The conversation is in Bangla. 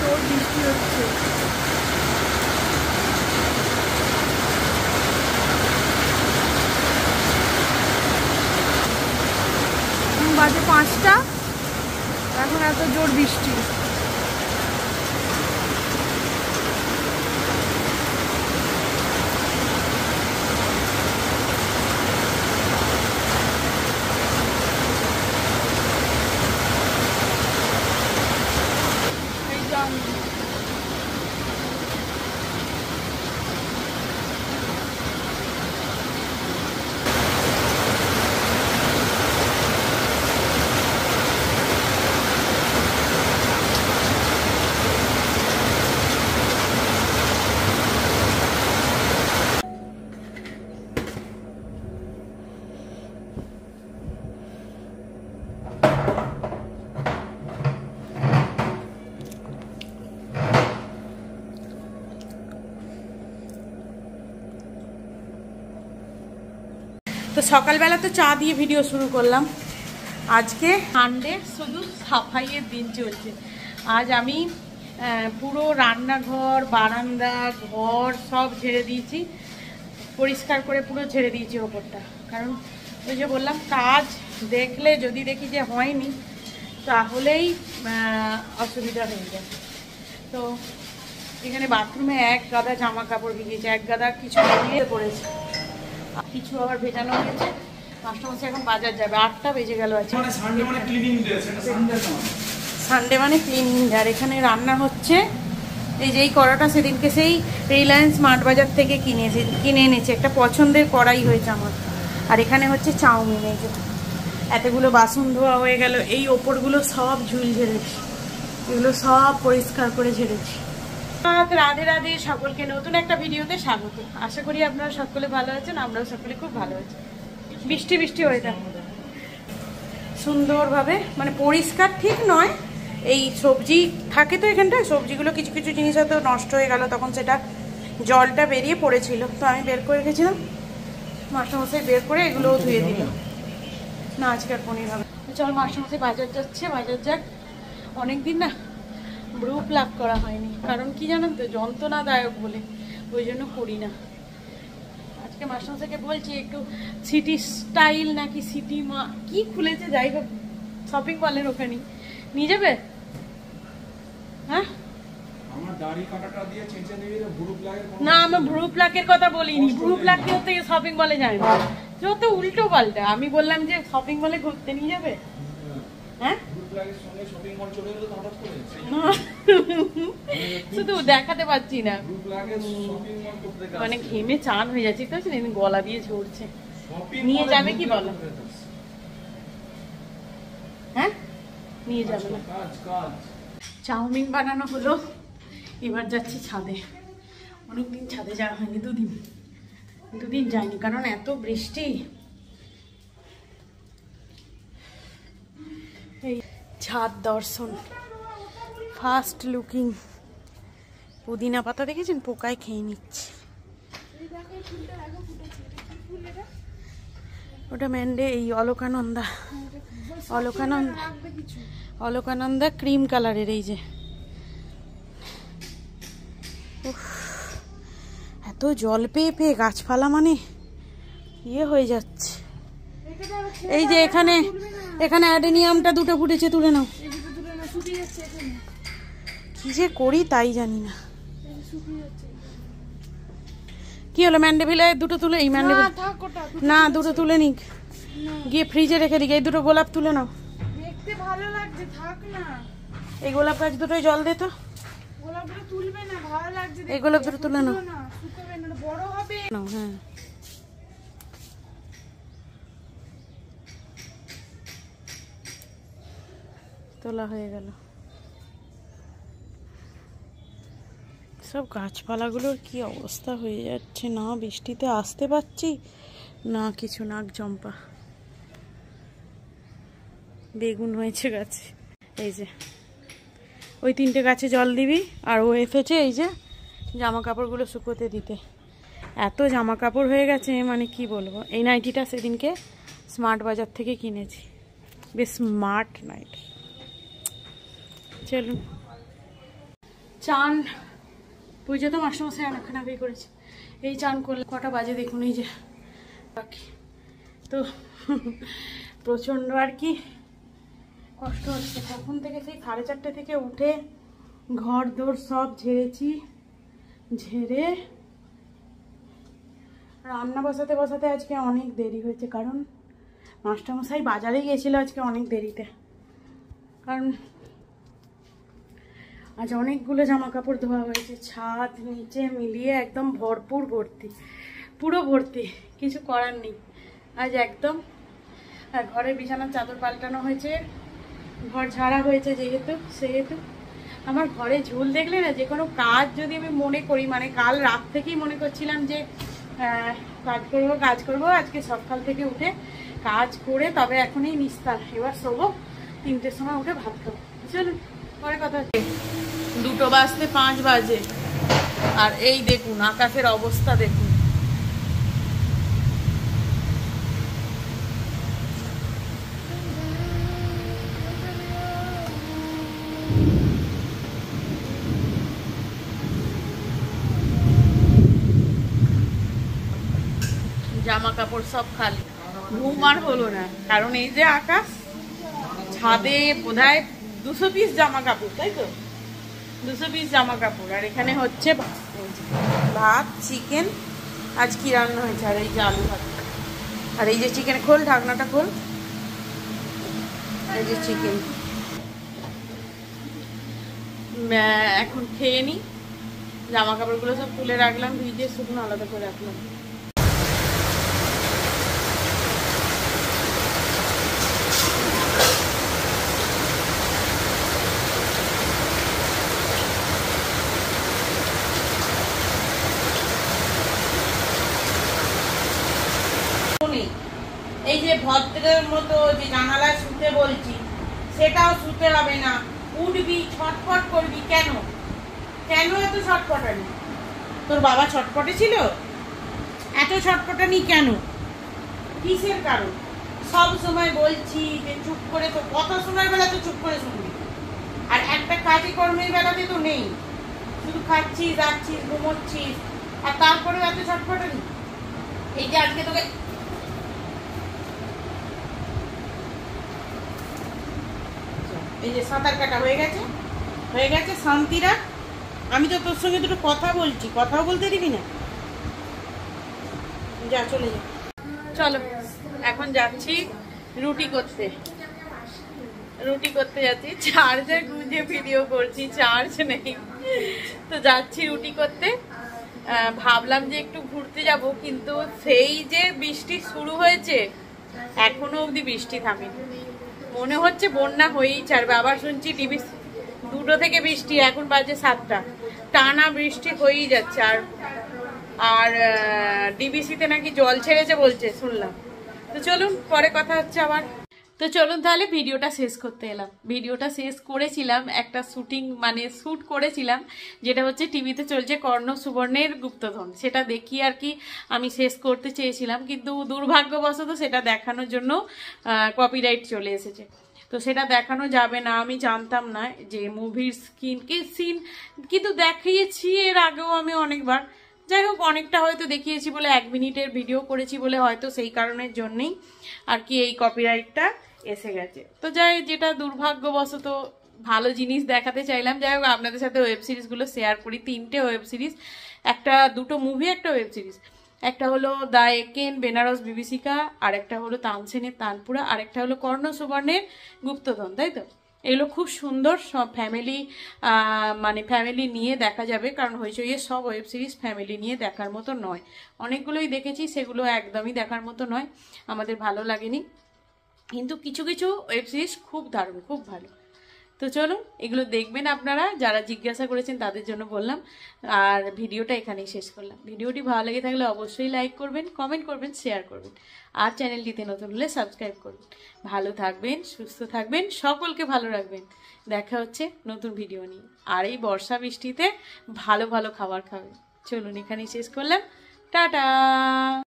জোর বৃষ্টি হচ্ছে। বাজে 5টা, এখন এত জোর বৃষ্টি। তো সকালবেলা তো চা দিয়ে ভিডিও শুরু করলাম। আজকে সানডে, শুধু সাফাইয়ের দিন চলছে। আজ আমি পুরো রান্নাঘর, বারান্দা, ঘর সব ঝেড়ে দিয়েছি, পরিষ্কার করে পুরো ঝেড়ে দিয়েছি ওপরটা। কারণ ওই যে বললাম, কাজ দেখলে যদি দেখি যে হয়নি তাহলেই অসুবিধা হয়ে যায়। তো এখানে বাথরুমে এক গাদা জামা কাপড় ভিজিয়েছে, এক গাদা কিছু ভিজিয়ে পড়েছে, কিছু আবার ভেজানো হয়েছে। মাস্টারমশাই এখন বাজার যাবে, 8টা বেজে গেল। আছে সানডে মানে ক্লিনিং ডে। আর এখানে রান্না হচ্ছে। এই যে এই কড়াটা সেদিনকে সেই রিলায়েন্স স্মার্ট বাজার থেকে কিনে এনেছে, একটা পছন্দের কড়াই হয়েছে আমার। আর এখানে হচ্ছে চাউমিন। এই যে এতগুলো বাসন ধোয়া হয়ে গেল, এই ওপরগুলো সব ঝুল ঝেড়েছি, এগুলো সব পরিষ্কার করে ঝেড়েছি। রাধে রাধে, সকলকে নতুন একটা ভিডিওতে স্বাগত। আশা করি আপনারা সকলে ভালো আছেন, আমরাও সকলে খুব ভালো আছি। বৃষ্টি বৃষ্টি ওয়েদার, সুন্দরভাবে মানে পরিষ্কার ঠিক নয়, এই সবজি থাকে তো এখানটায়, সবজিগুলো কিছু কিছু জিনিস হয়তো নষ্ট হয়ে গেল, তখন সেটা জলটা বেরিয়ে পড়েছিল, তো আমি বের করে রেখেছিলাম। মাস্টারমশাই বের করে এগুলোও ধুয়ে দিল। না আজকে আর পনির হবে। চল, মাস্টারমশাই বাজার যাচ্ছে, বাজার যাক। অনেকদিন না ব্রু প্লাগ করা হয়নি, কারণ কি জানেন তো, যন্ত্রণাদায়ক বলে, ওই জন্য করি না। আজকে মাস্টারমশাইকে বলছি একটু সিটি স্টাইল নাকি সিটি মা কি খুলেছে, যাই হোক শপিং মলের ওখানে নিয়ে যাবে। হ্যাঁ না, আমি ব্রু প্লাগের কথা বলিনি, ব্রু প্লাগ কি হতে শপিং মলে যায় না, যত উল্টো পাল্টা। আমি বললাম যে শপিং মলে ঘুরতে নিয়ে যাবে। হ্যাঁ শুধু দেখাতে পাচ্ছি না, মানে ঘেমে চান হয়ে যাচ্ছে, তো গলা দিয়ে ঝরছে। নিয়ে যাবে কি বলো? হ্যাঁ নিয়ে যাবে না। চাউমিন বানানো হলো, এবার যাচ্ছি ছাদে। অনেকদিন ছাদে যাওয়া হয়নি, দুদিন যায়নি, কারণ এত বৃষ্টি। এই ছাদ দর্শন, ফার্স্ট লুকিং। পুদিনা পাতা দেখেছেন, পোকায় খেয়ে নিচ্ছে। ওটা ম্যান্ডে, এই অলকানন্দা ক্রিম কালারের। এই যে এত জল পেয়ে পেয়ে গাছপালা মানে ইয়ে হয়ে যাচ্ছে। এই যে এখানে অ্যাডেনিয়ামটা দুটো ফুটেছে, তুলে নাও। কি যে করি তাই জানি না। কি হলো, ম্যান্ডেভিলে দুটো তুলে, এই ম্যান্ডেভিল না, দুটো তুলে নিক, গিয়ে ফ্রিজে রেখে দিক। এই দুটো গোলাপ তুলে নাও, দেখতে ভালো লাগছে, থাক না। এই গোলাপ গাছ দুটোই জল দে তো। গোলাপটা তুলবে না, ভালো লাগছে। এই গোলাপ দুটো তুলে নাও, শুকাবে না, বড় হবে। নাও, হ্যাঁ তোলা হয়ে গেল। সব গাছপালাগুলোর কি অবস্থা হয়ে যাচ্ছে, না বৃষ্টিতে আসতে পারছি না কিছু। নাক জম্পা বেগুন হয়েছে গাছে। এই যে ওই 3টে গাছে জল দিবি, আর ও এসেছে এই যে জামা কাপড়গুলো শুকোতে দিতে। এত জামা কাপড় হয়ে গেছে, মানে কি বলবো। এই নাইটিটা সেদিনকে স্মার্ট বাজার থেকে কিনেছি, বেশ স্মার্ট নাইটি। চলুন চান পুজো তো মাস্টারমশাই অনেকক্ষণ আগেই করেছে। এই চান করলে কটা বাজে দেখুন, এই যে বাকি তো প্রচণ্ড আর কি কষ্ট হচ্ছে। তখন থেকে সেই 4:30 থেকে উঠে ঘর দোর সব ঝেড়েছি, ঝেড়ে রান্না বসাতে বসাতে আজকে অনেক দেরি হয়েছে, কারণ মাস্টারমশাই বাজারে গিয়েছিল আজকে অনেক দেরিতে। কারণ আজ অনেকগুলো জামা কাপড় ধোয়া হয়েছে, ছাদ নিচে মিলিয়ে একদম ভরপুর ভর্তি, পুরো ভর্তি, কিছু করার নেই আজ একদম। আর ঘরের বিছানার চাদর পাল্টানো হয়েছে, ঘর ঝাড়া হয়েছে সেহেতু আমার ঘরে ঝুল দেখলে না, যে কোনো কাজ যদি আমি মনে করি, মানে কাল রাত থেকেই মনে করছিলাম যে কাজ করবো আজকে সকাল থেকে উঠে কাজ করে তবে এখনই নিস্তার, এবার শোবো 3টের সময় উঠে ভাত খাবো। চলুন পরে কথা হচ্ছে। 2:05 বাজে আর এই দেখুন আকাশের অবস্থা দেখুন। জামা কাপড় সব খালি, ঘুম আর হলো না, কারণ এই যে আকাশ, ছাদে বোধহয় 200 পিস জামা কাপড়, তাই তো 200 পিস জামা কাপড়। আর এখানে হচ্ছে ভাত, চিকেন, আজ কি রান্না হয়েছে, আর এই যে আলু ভাত, আর এই যে চিকেন, খোল ঢাকনাটা খোল, এই যে চিকেন। এখন খেয়ে নি, জামা কাপড়গুলো সব তুলে রাখলাম, ভিজে শুকনো আলাদা করে রাখলাম। এই যে ভদ্রের মতো যে জানালায় শুতে বলছি, সেটাও শুতে হবে না, উঠবি ছটফট করবি। কেন কেন এত ছটফটানি? তোর বাবা ছটফটে ছিল, এত ছটফটানি কেন, কিসের কারণ? সব সময় বলছি যে চুপ করে, তো কত সময় বেলা তো চুপ করে শুনবি, আর একটা কাজে কর্মের বেলাতে তো নেই, শুধু খাচ্ছিস, যাচ্ছিস, ঘুমোচ্ছিস, আর তারপরে এত ছটফটানি। এই যে আজকে তোকে এই যে সাঁতার কাটা হয়ে গেছে, শান্তি রাখ। আমি তো তোর সঙ্গে দুটো কথা বলছি, কথাও বলতে দিবি না, যা চলে যা। চলো এখন যাচ্ছি রুটি করতে যাচ্ছি, চার্জে গুঁজে ভিডিও করছি, চার্জ নেই, তো যাচ্ছি রুটি করতে। ভাবলাম যে একটু ঘুরতে যাব, কিন্তু সেই যে বৃষ্টি শুরু হয়েছে, এখনো অবধি বৃষ্টি থামেনি, মনে হচ্ছে বন্যা হয়েই ছাড়বে। আবার শুনছি টিভি 2টো থেকে বৃষ্টি, এখন বাজে 7টা, টানা বৃষ্টি হয়েই যাচ্ছে। আর ডিবিসিতে নাকি জল ছেড়েছে বলছে, শুনলাম। তো চলুন পরে কথা হচ্ছে আবার। তো চলুন তাহলে ভিডিওটা শেষ করতে এলাম। ভিডিওটা শেষ করেছিলাম একটা শ্যুট করেছিলাম, যেটা হচ্ছে টিভিতে চলছে কর্ণ সুবর্ণের গুপ্তধন, সেটা দেখি আর কি আমি শেষ করতে চেয়েছিলাম, কিন্তু দুর্ভাগ্যবশত সেটা দেখানোর জন্য কপিরাইট চলে এসেছে, তো সেটা দেখানো যাবে না। আমি জানতাম না যে মুভির সিন কিন্তু দেখিয়েছি এর আগেও আমি অনেকবার, যাই হোক অনেকটা হয়তো দেখিয়েছি বলে 1 মিনিটের ভিডিও করেছি বলে হয়তো সেই কারণের জন্যই আর কি এই কপিরাইটটা এসে গেছে। তো যেটা দুর্ভাগ্যবশত, ভালো জিনিস দেখাতে চাইলাম। যাই হোক আপনাদের সাথে ওয়েব সিরিজগুলো শেয়ার করি, 3টে ওয়েব সিরিজ, দুটো মুভি, একটা ওয়েব সিরিজ। একটা হলো দ্য একেন বেনারস বিভীষিকা, আর একটা হলো তানসেনের তানপুরা, আর একটা হলো কর্ণ সুবর্ণের গুপ্তধন, তাই তো? এগুলো খুব সুন্দর, সব ফ্যামিলি নিয়ে দেখা যাবে, কারণ হইচইয়ের সব ওয়েব সিরিজ ফ্যামিলি নিয়ে দেখার মতো নয়। অনেকগুলোই দেখেছি, সেগুলো একদমই দেখার মতো নয়, আমাদের ভালো লাগেনি, কিন্তু কিছু কিছু ওয়েব সিরিজ খুব দারুণ, খুব ভালো। তো চলুন এগুলো দেখবেন আপনারা, যারা জিজ্ঞাসা করেছেন তাদের জন্য বললাম। আর ভিডিওটা এখানেই শেষ করলাম। ভিডিওটি ভালো লেগে থাকলে অবশ্যই লাইক করবেন, কমেন্ট করবেন, শেয়ার করবেন, আর চ্যানেলটিতে নতুন হলে সাবস্ক্রাইব করবেন। ভালো থাকবেন, সুস্থ থাকবেন, সকলকে ভালো রাখবেন। দেখা হচ্ছে নতুন ভিডিও নিয়ে, আর এই বর্ষা বৃষ্টিতে ভালো ভালো খাবার খাবেন। চলুন এখানেই শেষ করলাম, টাটা।